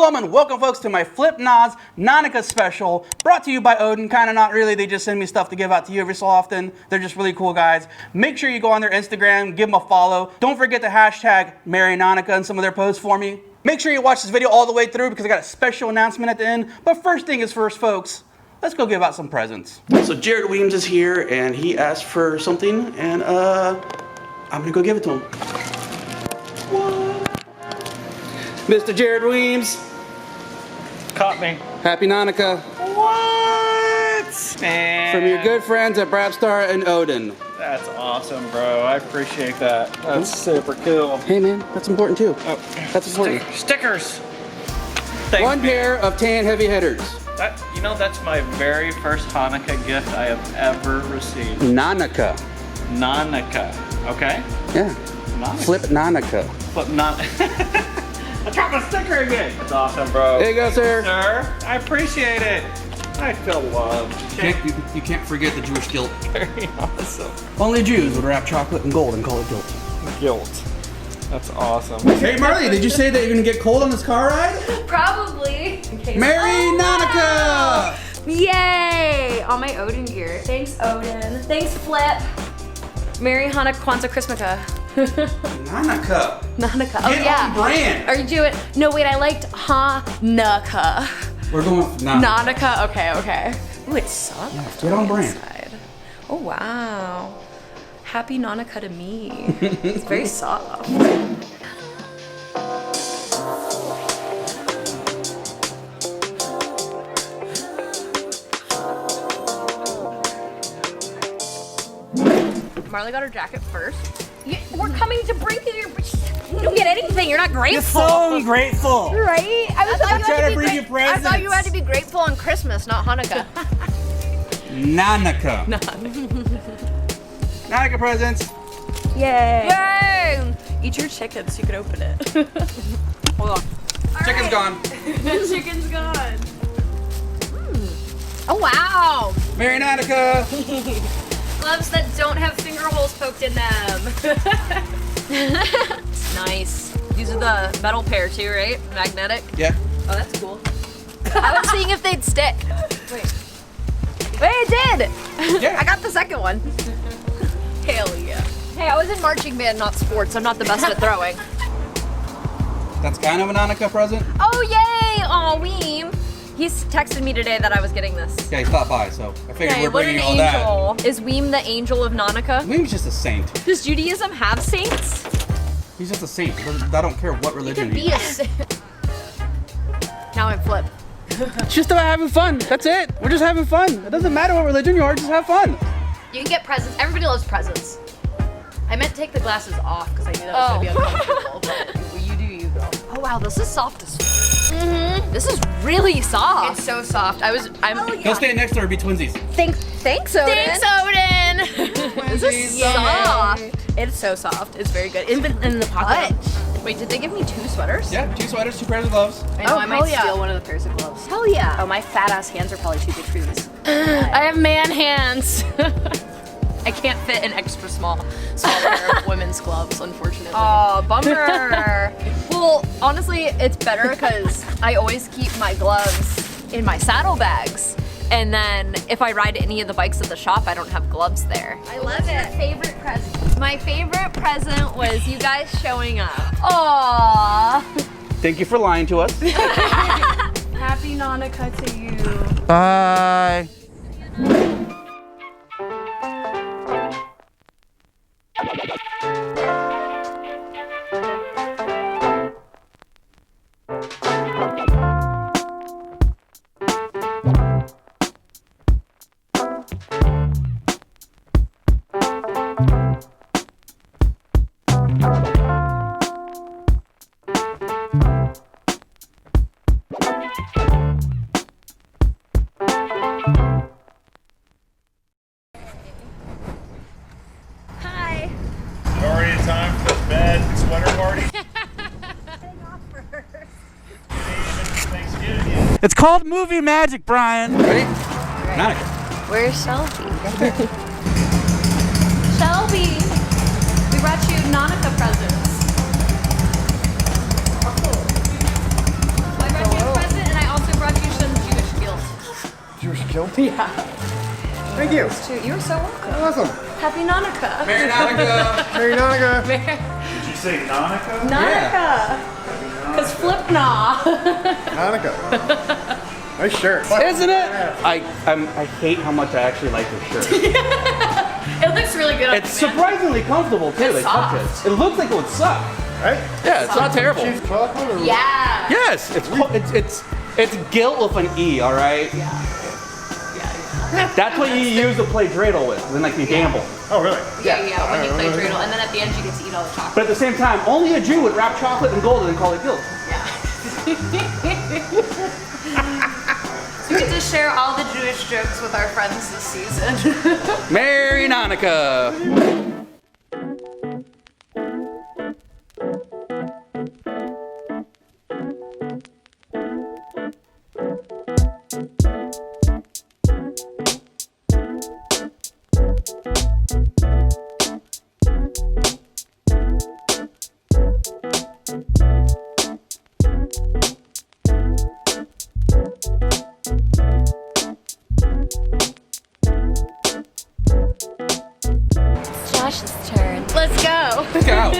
Shalom and welcome, folks, to my Flip Nas NAnukkah special, brought to you by Odin. Kind of not really, they just send me stuff to give out to you every so often. They're just really cool guys. Make sure you go on their Instagram, give them a follow. Don't forget to hashtag Merry NAnukkah in some of their posts for me. Make sure you watch this video all the way through because I got a special announcement at the end. But first thing is first, folks. Let's go give out some presents. So Jared Weems is here and he asked for something and I'm gonna go give it to him. What? Mr. Jared Weems. Caught me. Happy NAnukkah. What? Man. From your good friends at Brapstar and Odin. That's awesome, bro. I appreciate that. That's super cool. Hey man, that's important too. Oh, that's important. Stickers. Thanks, One pair of tan heavy hitters. You know, that's my very first Hanukkah gift I have ever received. NAnukkah. NAnukkah. Okay? Yeah. NAnukkah. Flip NAnukkah. Flip NAnukkah. I dropped my sticker again. That's awesome, bro. There you go, sir. Sir, I appreciate it. I feel loved. You can't forget the Jewish guilt. Very awesome. Only Jews would wrap chocolate in gold and call it guilt. Guilt. That's awesome. Hey Marley, did you say that you're gonna get cold on this car ride? Probably. Merry NAnukkah! Yay! All my Odin gear. Thanks, Odin. Thanks, Flip. Merry Hanukkah, Kwanzaa, Christmaka. NAnukkah. NAnukkah. Oh, Get yeah. on brand. Are you doing? No, wait, I liked Hanukkah. We're going with NAnukkah. NAnukkah, okay. Ooh, it's soft. Yeah, get on brand. Inside. Oh, wow. Happy NAnukkah to me. It's very soft. Marley got her jacket first. We're coming to bring you. You don't get anything. You're not grateful. You're so ungrateful. Right? I thought you had to be grateful on Christmas, not Hanukkah. NAnukkah. NAnukkah presents. Yay! Yay! Eat your chicken so you can open it. Hold on. Chicken's gone. The chicken's gone. Oh wow! Merry NAnukkah. Gloves that don't have finger holes poked in them. Nice. These are the metal pair too, right? Magnetic? Yeah. Oh, that's cool. I was seeing if they'd stick. Wait, it did! Yeah. I got the second one. Hell yeah. Hey, I was in marching band, not sports. I'm not the best at throwing. That's kind of a NAnukkah present. Oh, yay! Aw, Weem. He's texted me today that I was getting this. Yeah, he stopped by, so I figured we're what an bringing all that. angel. Is Weem the angel of NAnukkah? Weem's just a saint. Does Judaism have saints? He's just a saint. I don't care what religion he Be a is. saint. Now I'm Flip. It's just about having fun. That's it. We're just having fun. It doesn't matter what religion you are, just have fun. You can get presents. Everybody loves presents. I meant to take the glasses off because I knew that was going to be uncomfortable. But you do you, girl. Oh wow, this is soft as This is really soft. It's so soft. He'll stand next to her, be twinsies. Thanks, Odin. Thanks, Odin. This is soft. It's so soft. It's very good. Even in the pocket. Wait, did they give me 2 sweaters? Yeah, 2 sweaters, 2 pairs of gloves. I know, I might steal one of the pairs of gloves. Hell yeah. Oh, my fat ass hands are probably too big for these. I have man hands. I can't fit an extra small pair of women's gloves, unfortunately. Oh, bummer. Well, honestly, it's better because I always keep my gloves in my saddlebags. And then if I ride any of the bikes at the shop, I don't have gloves there. I love it. What's your favorite present? My favorite present was you guys showing up. Aww. Thank you for lying to us. Happy NAnukkah to you. Bye. It's called movie magic, Brian. Ready? NAnukkah. Where's Shelby? Shelby, we brought you NAnukkah presents. I brought you special. Yeah. Thank you. You're so welcome. Awesome. Happy NAnukkah. Merry NAnukkah. Merry NAnukkah. Did you say NAnukkah? NAnukkah. Because flip nah. NAnukkah. Nice shirt. Isn't it? I hate how much I actually like this shirt. It looks really good on It's you, man. surprisingly comfortable too. It's They touch soft. it. It looks like it would suck. Right? Yeah, it's not terrible. Cheese chocolate or Yeah. Yes, it's guilt with an E, all right? Yeah. That's what you use to play dreidel with, and like you gamble. Oh, really? Yeah, when you play dreidel, and then at the end you get to eat all the chocolate. But at the same time, only a Jew would wrap chocolate in gold and call it guilt. So we get to share all the Jewish jokes with our friends this season. Merry NAnukkah. Josh's turn. Let's go. Let's go.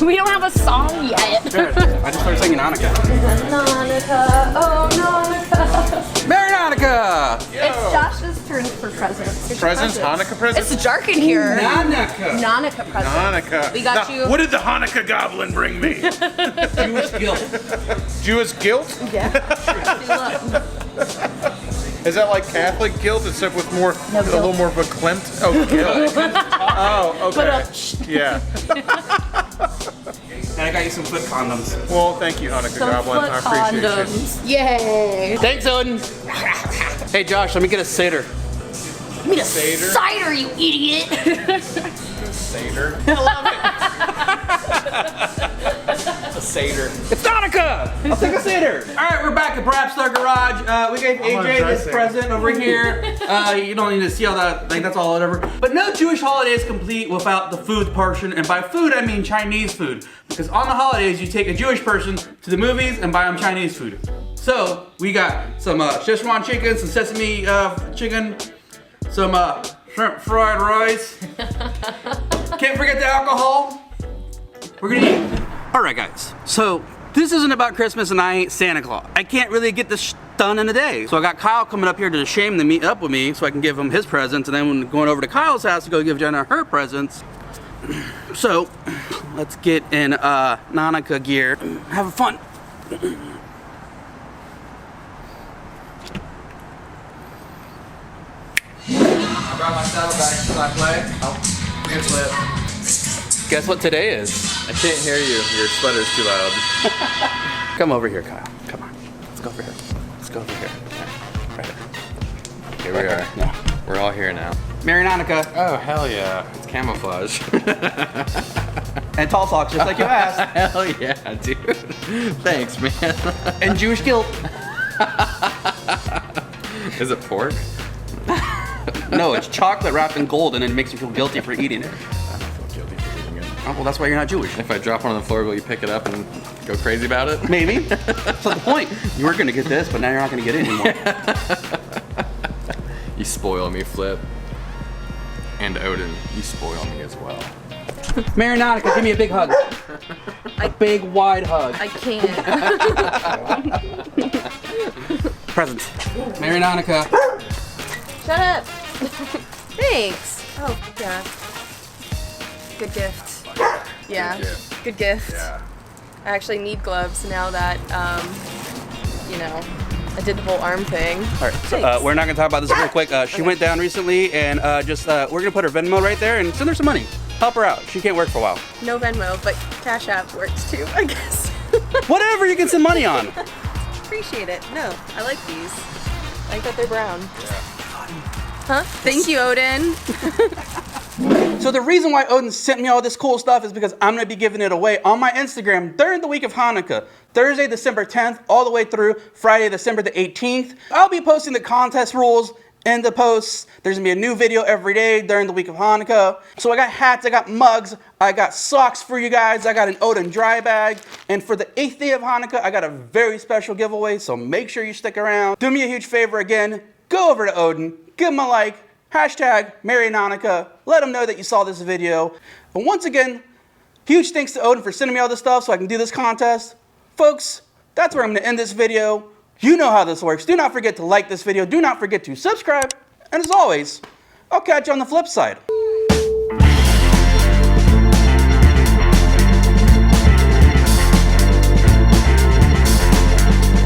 We don't have a song yet. I just started singing NAnukkah. NAnukkah, oh NAnukkah. Merry NAnukkah. It's Josh's turn for presents. Get your Presents? Hanukkah presents? It's dark in here. NAnukkah. NAnukkah presents. Hanukkah. We got you. What did the Hanukkah goblin bring me? Jewish guilt. Jewish guilt? Yeah. Is that like Catholic guilt, except with more, a little more of a klimt? Oh, guilt. Oh, okay. Yeah. And I got you some foot condoms. Well, thank you, Hanukkah Goblin. I appreciate you. Yay. Thanks, Odin. Hey, Josh, let me get a Seder. Give me a cider, you idiot. Seder. A Seder. It's NAnukkah! I'll take a Seder. All right, we're back at Brap Star Garage. We gave AJ this present over here. You don't need to see all that, like that's all whatever. But no Jewish holiday is complete without the food portion. And by food, I mean Chinese food. Because on the holidays, you take a Jewish person to the movies and buy them Chinese food. So we got some Szechuan chicken, some sesame chicken, some shrimp fried rice. Can't forget the alcohol. We're gonna eat. All right, guys. So this isn't about Christmas, and I ain't Santa Claus. I can't really get this done in a day. So I got Kyle coming up here to shame to meet up with me, so I can give him his presents, and then when going over to Kyle's house to go give Jenna her presents. So let's get in NAnukkah gear. Have fun. I brought my saddlebags to my play. Oh, here's Flip. Guess what today is? I can't hear you. Your sweater's too loud. Come over here, Kyle. Come on. Let's go over here. Let's go over here. Right here. Here we are. Yeah. We're all here now. Merry NAnukkah. Oh, hell yeah. It's camouflage. And tall socks, just like you asked. Hell yeah, dude. Thanks, man. And Jewish guilt. Is it pork? No, it's chocolate wrapped in gold, and it makes you feel guilty for eating it. I don't feel guilty for eating it. Oh, well, that's why you're not Jewish. If I drop one on the floor, will you pick it up and go crazy about it? Maybe. That's not the point. You were gonna get this, but now you're not gonna get it anymore. You spoil me, Flip. And Odin, you spoil me as well. Merry NAnukkah, give me a big hug. A big, wide hug. I can't. Present. Merry NAnukkah. Shut up. Thanks. Oh, yeah. Good gift. Yeah. Good gift. Yeah. I actually need gloves now that, you know, I did the whole arm thing. All right, so we're not gonna talk about this real quick. She went down recently, and we're gonna put her Venmo right there and send her some money. Help her out. She can't work for a while. No Venmo, but Cash App works too, I guess. Whatever you can send money on. Appreciate it. No, I like these. I like that they're brown. Huh? Thank you, Odin. So the reason why Odin sent me all this cool stuff is because I'm going to be giving it away on my Instagram during the week of Hanukkah. Thursday, December 10th, all the way through Friday, December the 18th. I'll be posting the contest rules in the posts. There's gonna be a new video every day during the week of Hanukkah. So I got hats, I got mugs, I got socks for you guys, I got an Odin dry bag, and for the 8th day of Hanukkah, I got a very special giveaway, so make sure you stick around. Do me a huge favor again, go over to Odin, give him a like, hashtag Merry NAnukkah, let him know that you saw this video. And once again, huge thanks to Odin for sending me all this stuff so I can do this contest. Folks, that's where I'm gonna end this video. You know how this works. Do not forget to like this video. Do not forget to subscribe. And as always, I'll catch you on the flip side.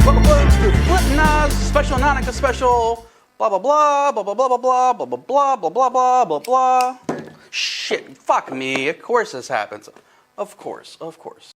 Welcome folks to Flip Nas special NAnukkah special. Blah blah blah blah blah blah blah blah blah blah blah blah blah blah blah. Shit, fuck me. Of course this happens. Of course.